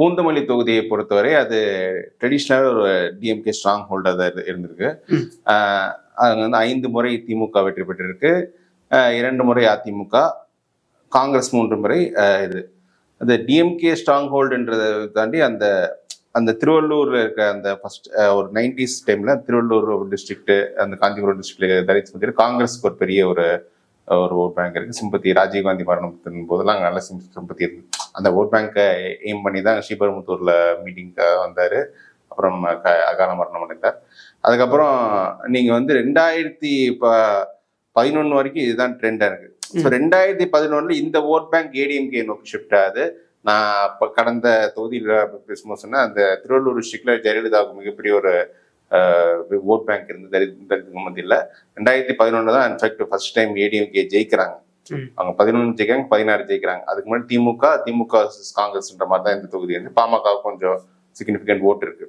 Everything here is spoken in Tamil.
பூந்தமல்லி தொகுதியை பொறுத்தவரை அது ட்ரெடிஷ்னலாக ஒரு டிஎம்கே ஸ்ட்ராங் ஹோல்டாக தான் இருந்திருக்கு. அது வந்து 5 முறை திமுக வெற்றி பெற்றிருக்கு, 2 முறை அதிமுக, காங்கிரஸ் 3 முறை. இது அந்த டிஎம்கே ஸ்ட்ராங் ஹோல்டுன்றதை தாண்டி அந்த அந்த திருவள்ளூர்ல இருக்க அந்த ஃபர்ஸ்ட் ஒரு 90s டைம்ல திருவள்ளூர் டிஸ்ட்ரிக்ட், அந்த காஞ்சிபுரம் டிஸ்ட்ரிக்ட்ல தலித் காங்கிரஸ்க்கு ஒரு பெரிய ஒரு ஓட் பேங்க் இருக்கு. சிம்பத்தி ராஜீவ்காந்தி மரணத்தின் போதெல்லாம் நல்ல சிம்பத்தி இருக்கு. அந்த ஓட் பேங்கை எய்ம் பண்ணி தான் ஸ்ரீபெரும்புத்தூர்ல மீட்டிங் வந்தாரு. அப்புறம் அகால மரணம் அடைந்தார். அதுக்கப்புறம் நீங்க வந்து 2011 வரைக்கும் இதுதான் ட்ரெண்டா இருக்கு. ஸோ 2011 இந்த ஓட் பேங்க் ஏடிஎம்கே நோக்கி ஷிஃப்ட் ஆகுது. நான் அப்ப கடந்த தொகுதியில் பேசும்போது சொன்னா அந்த திருவள்ளூர் டிஸ்ட்ரிக்ட்ல ஜெயலலிதாவுக்கு மிகப்பெரிய ஒரு ஓட் பேங்க் இருந்து தலித் மத்தியில் 2011 தான் இன்ஃபேக்ட் ஃபர்ஸ்ட் டைம் ஏடிஎம்கே ஜெயிக்கிறாங்க. அவங்க 11 ஜெயிக்கிறாங்க, 16 ஜெயிக்கிறாங்க. அதுக்கு முன்னாடி திமுக காங்கிரஸ்ன்ற மாதிரி தான் இந்த தொகுதி வந்து. பாமக கொஞ்சம் சிக்னிபிகன்ட் ஓட்டு இருக்கு.